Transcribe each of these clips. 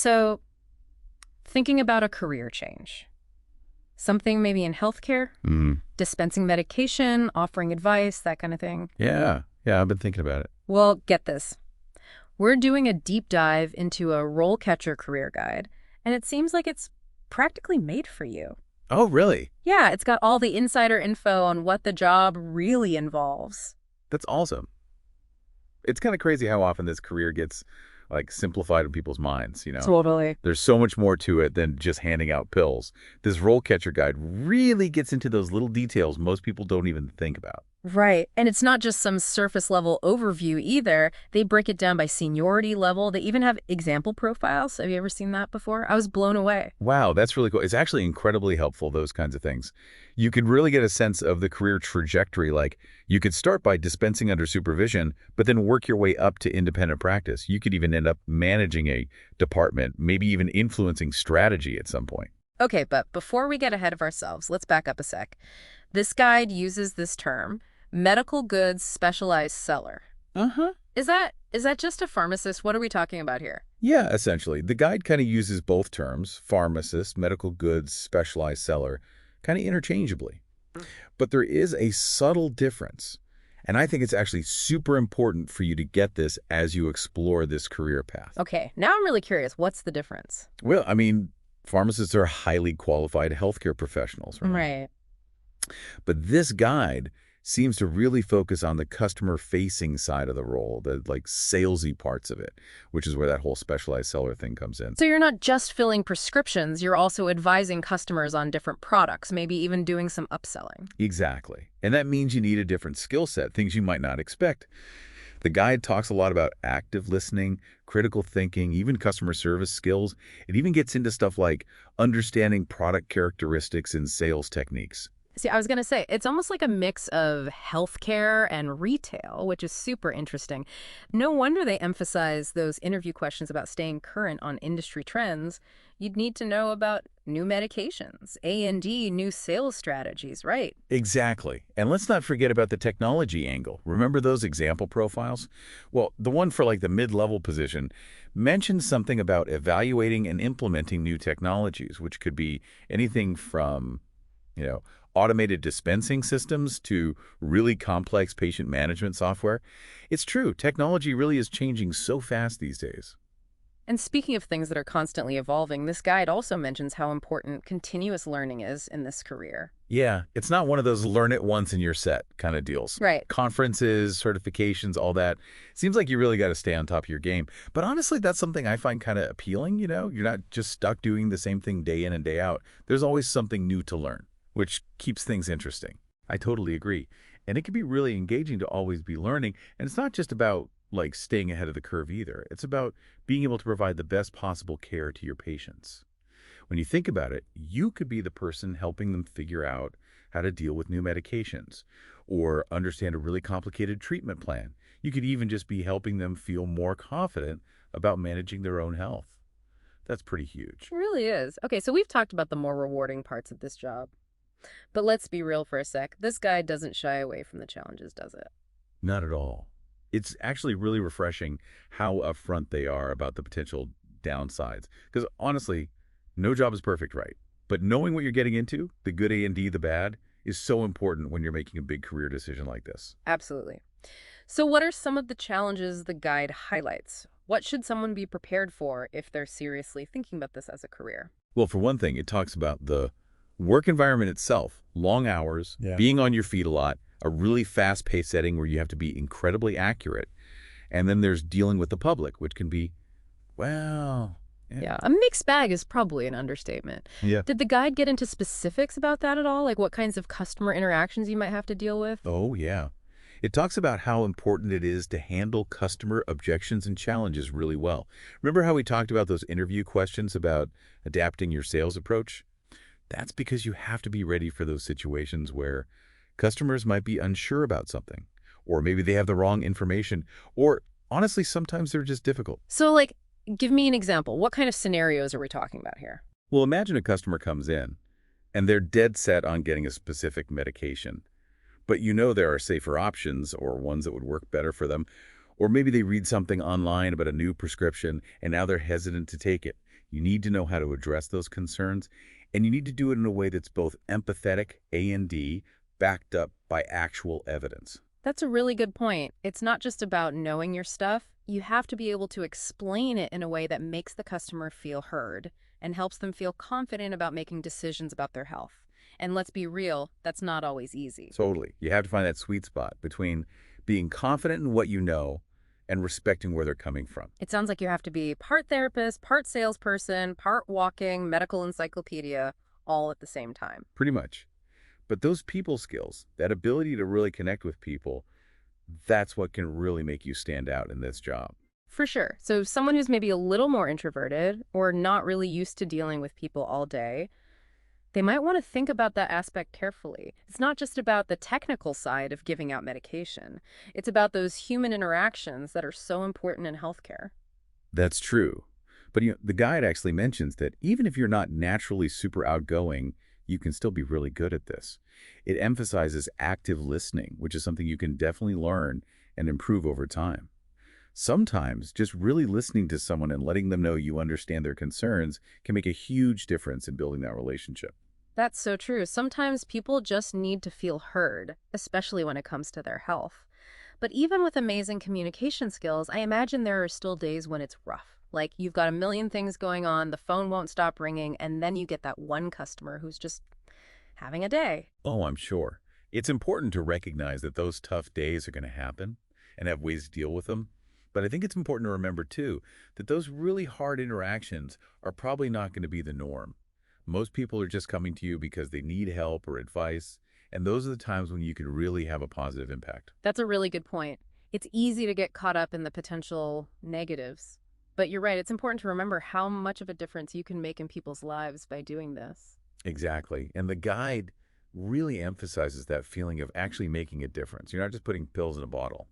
So, thinking about a career change, something maybe in healthcare, Mm. dispensing medication, offering advice, that kind of thing. Yeah, yeah, I've been thinking about it. Well, get this. We're doing a deep dive into a RoleCatcher career guide, and it seems like it's practically made for you. Oh, really? Yeah, it's got all the insider info on what the job really involves. That's awesome. It's kind of crazy how often this career gets like simplified in people's minds. Totally. There's so much more to it than just handing out pills. This role catcher guide really gets into those little details most people don't even think about. Right. And it's not just some surface level overview either. They break it down by seniority level. They even have example profiles. Have you ever seen that before? I was blown away. Wow, that's really cool. It's actually incredibly helpful, those kinds of things. You could really get a sense of the career trajectory. Like, you could start by dispensing under supervision, but then work your way up to independent practice. You could even end up managing a department, maybe even influencing strategy at some point. Okay, but before we get ahead of ourselves, let's back up a sec. This guide uses this term, medical goods specialized seller. Uh-huh. Is that just a pharmacist? What are we talking about here? Yeah, essentially. The guide kind of uses both terms, pharmacist, medical goods, specialized seller, kind of interchangeably. But there is a subtle difference. And I think it's actually super important for you to get this as you explore this career path. Okay, now I'm really curious. What's the difference? Well, I mean, pharmacists are highly qualified healthcare professionals, right? Right. But this guide seems to really focus on the customer-facing side of the role, the like salesy parts of it, which is where that whole specialized seller thing comes in. So you're not just filling prescriptions, you're also advising customers on different products, maybe even doing some upselling. Exactly. And that means you need a different skill set, things you might not expect. The guide talks a lot about active listening, critical thinking, even customer service skills. It even gets into stuff like understanding product characteristics and sales techniques. See, I was going to say, it's almost like a mix of healthcare and retail, which is super interesting. No wonder they emphasize those interview questions about staying current on industry trends. You'd need to know about new medications, A&D, new sales strategies, right? Exactly. And let's not forget about the technology angle. Remember those example profiles? Well, the one for like the mid-level position mentions something about evaluating and implementing new technologies, which could be anything from, you know, automated dispensing systems to really complex patient management software. It's true, technology really is changing so fast these days. And speaking of things that are constantly evolving, this guide also mentions how important continuous learning is in this career. Yeah, it's not one of those learn it once and you're set kind of deals. Right. Conferences, certifications, all that. Seems like you really got to stay on top of your game. But honestly, that's something I find kind of appealing. You're not just stuck doing the same thing day in and day out. There's always something new to learn, which keeps things interesting. I totally agree. And it can be really engaging to always be learning. And it's not just about like staying ahead of the curve either. It's about being able to provide the best possible care to your patients. When you think about it, you could be the person helping them figure out how to deal with new medications or understand a really complicated treatment plan. You could even just be helping them feel more confident about managing their own health. That's pretty huge. It really is. Okay, so we've talked about the more rewarding parts of this job. But let's be real for a sec. This guide doesn't shy away from the challenges, does it? Not at all. It's actually really refreshing how upfront they are about the potential downsides. Because honestly, no job is perfect, right? But knowing what you're getting into, the good A&D, the bad, is so important when you're making a big career decision like this. Absolutely. So what are some of the challenges the guide highlights? What should someone be prepared for if they're seriously thinking about this as a career? Well, for one thing, it talks about the work environment itself, long hours, Yeah. being on your feet a lot, a really fast-paced setting where you have to be incredibly accurate. And then there's dealing with the public, which can be, well, Yeah, a mixed bag is probably an understatement. Yeah. Did the guide get into specifics about that at all? Like what kinds of customer interactions you might have to deal with? Oh, yeah. It talks about how important it is to handle customer objections and challenges really well. Remember how we talked about those interview questions about adapting your sales approach? That's because you have to be ready for those situations where customers might be unsure about something, or maybe they have the wrong information, or honestly, sometimes they're just difficult. So like, give me an example. What kind of scenarios are we talking about here? Well, imagine a customer comes in and they're dead set on getting a specific medication, but you know there are safer options or ones that would work better for them, or maybe they read something online about a new prescription and now they're hesitant to take it. You need to know how to address those concerns, and you need to do it in a way that's both empathetic, A&D, backed up by actual evidence. That's a really good point. It's not just about knowing your stuff. You have to be able to explain it in a way that makes the customer feel heard and helps them feel confident about making decisions about their health. And let's be real, that's not always easy. Totally. You have to find that sweet spot between being confident in what you know and respecting where they're coming from. It sounds like you have to be part therapist, part salesperson, part walking medical encyclopedia, all at the same time. Pretty much. But those people skills, that ability to really connect with people, that's what can really make you stand out in this job. For sure. So someone who's maybe a little more introverted or not really used to dealing with people all day, they might want to think about that aspect carefully. It's not just about the technical side of giving out medication. It's about those human interactions that are so important in healthcare. That's true. But the guide actually mentions that even if you're not naturally super outgoing, you can still be really good at this. It emphasizes active listening, which is something you can definitely learn and improve over time. Sometimes just really listening to someone and letting them know you understand their concerns can make a huge difference in building that relationship. That's so true. Sometimes people just need to feel heard, especially when it comes to their health. But even with amazing communication skills, I imagine there are still days when it's rough. Like you've got a million things going on, the phone won't stop ringing, and then you get that one customer who's just having a day. Oh, I'm sure. It's important to recognize that those tough days are going to happen and have ways to deal with them. But I think it's important to remember, too, that those really hard interactions are probably not going to be the norm. Most people are just coming to you because they need help or advice, and those are the times when you can really have a positive impact. That's a really good point. It's easy to get caught up in the potential negatives. But you're right, it's important to remember how much of a difference you can make in people's lives by doing this. Exactly. And the guide really emphasizes that feeling of actually making a difference. You're not just putting pills in a bottle.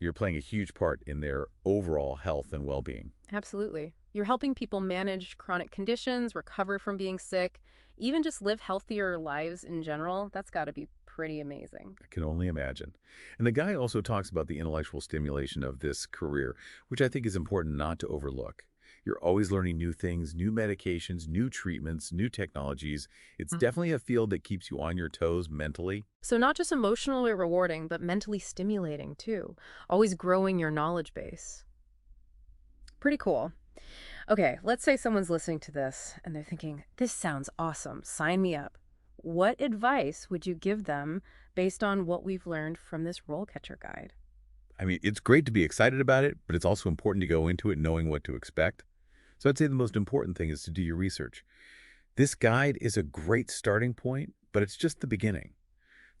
You're playing a huge part in their overall health and well-being. Absolutely. You're helping people manage chronic conditions, recover from being sick, even just live healthier lives in general. That's got to be pretty amazing. I can only imagine. And the guy also talks about the intellectual stimulation of this career, which I think is important not to overlook. You're always learning new things, new medications, new treatments, new technologies. It's definitely a field that keeps you on your toes mentally. So not just emotionally rewarding, but mentally stimulating too. Always growing your knowledge base. Pretty cool. Okay, let's say someone's listening to this and they're thinking, this sounds awesome. Sign me up. What advice would you give them based on what we've learned from this RoleCatcher guide? I mean, it's great to be excited about it, but it's also important to go into it knowing what to expect. So I'd say the most important thing is to do your research. This guide is a great starting point, but it's just the beginning.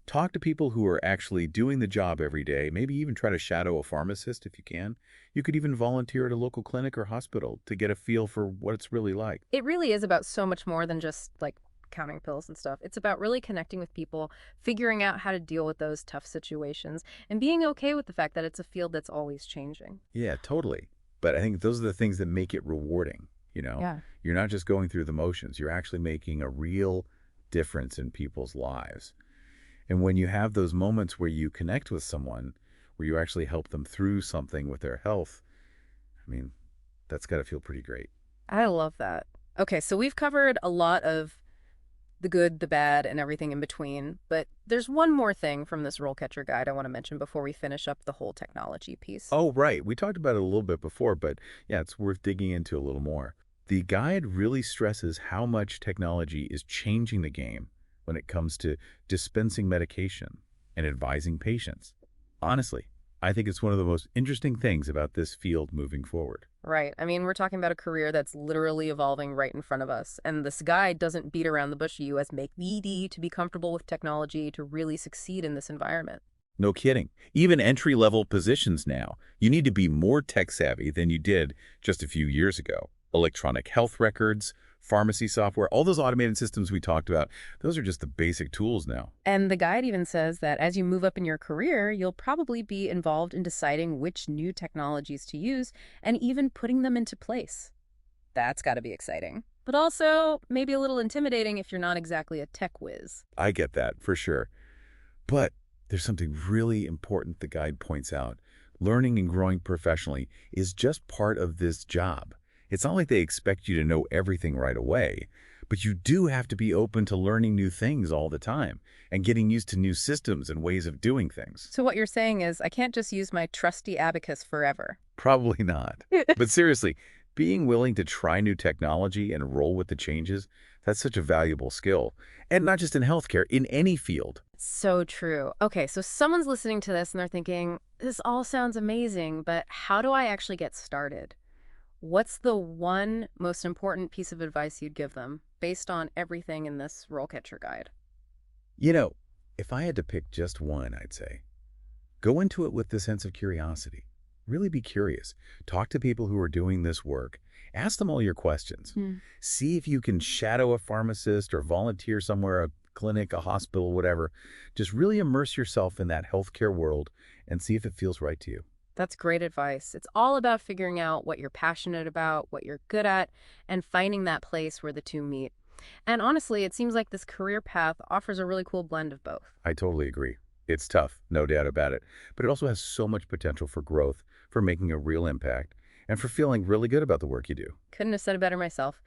Talk to people who are actually doing the job every day, maybe even try to shadow a pharmacist if you can. You could even volunteer at a local clinic or hospital to get a feel for what it's really like. It really is about so much more than just like counting pills and stuff. It's about really connecting with people, figuring out how to deal with those tough situations, and being okay with the fact that it's a field that's always changing. Yeah, totally. But I think those are the things that make it rewarding. Yeah. You're not just going through the motions. You're actually making a real difference in people's lives. And when you have those moments where you connect with someone, where you actually help them through something with their health, I mean, that's got to feel pretty great. I love that. Okay, so we've covered a lot of the good, the bad, and everything in between. But there's one more thing from this RoleCatcher guide I want to mention before we finish up the whole technology piece. Oh, right. We talked about it a little bit before, but yeah, it's worth digging into a little more. The guide really stresses how much technology is changing the game when it comes to dispensing medication and advising patients. Honestly, I think it's one of the most interesting things about this field moving forward. Right. I mean, we're talking about a career that's literally evolving right in front of us. And this guide doesn't beat around the bush to you as make me to be comfortable with technology to really succeed in this environment. No kidding. Even entry-level positions now, you need to be more tech-savvy than you did just a few years ago. Electronic health records, pharmacy software, all those automated systems we talked about, those are just the basic tools now. And the guide even says that as you move up in your career, you'll probably be involved in deciding which new technologies to use and even putting them into place. That's got to be exciting. But also maybe a little intimidating if you're not exactly a tech whiz. I get that, for sure. But there's something really important the guide points out. Learning and growing professionally is just part of this job. It's not like they expect you to know everything right away, but you do have to be open to learning new things all the time and getting used to new systems and ways of doing things. So what you're saying is I can't just use my trusty abacus forever. Probably not. But seriously, being willing to try new technology and roll with the changes, that's such a valuable skill. And not just in healthcare, in any field. So true. Okay, so someone's listening to this and they're thinking, this all sounds amazing, but how do I actually get started? What's the one most important piece of advice you'd give them based on everything in this RoleCatcher guide? You know, if I had to pick just one, I'd say, go into it with the sense of curiosity. Really be curious. Talk to people who are doing this work. Ask them all your questions. Hmm. See if you can shadow a pharmacist or volunteer somewhere, a clinic, a hospital, whatever. Just really immerse yourself in that healthcare world and see if it feels right to you. That's great advice. It's all about figuring out what you're passionate about, what you're good at, and finding that place where the two meet. And honestly, it seems like this career path offers a really cool blend of both. I totally agree. It's tough, no doubt about it, but it also has so much potential for growth, for making a real impact, and for feeling really good about the work you do. Couldn't have said it better myself.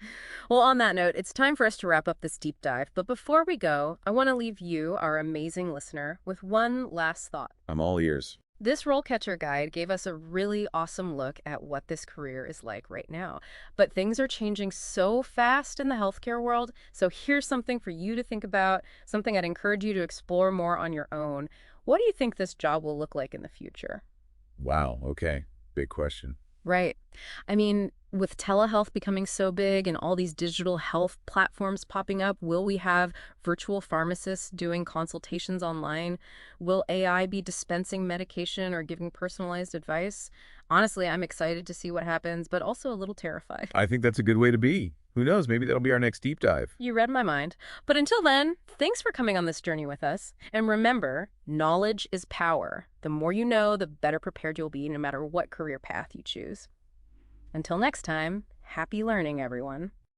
Well, on that note, it's time for us to wrap up this deep dive. But before we go, I want to leave you, our amazing listener, with one last thought. I'm all ears. This RoleCatcher guide gave us a really awesome look at what this career is like right now. But things are changing so fast in the healthcare world, so here's something for you to think about, something I'd encourage you to explore more on your own. What do you think this job will look like in the future? Wow, okay. Big question. Right. I mean, with telehealth becoming so big and all these digital health platforms popping up, will we have virtual pharmacists doing consultations online? Will AI be dispensing medication or giving personalized advice? Honestly, I'm excited to see what happens, but also a little terrified. I think that's a good way to be. Who knows? Maybe that'll be our next deep dive. You read my mind. But until then, thanks for coming on this journey with us. And remember, knowledge is power. The more you know, the better prepared you'll be no matter what career path you choose. Until next time, happy learning, everyone.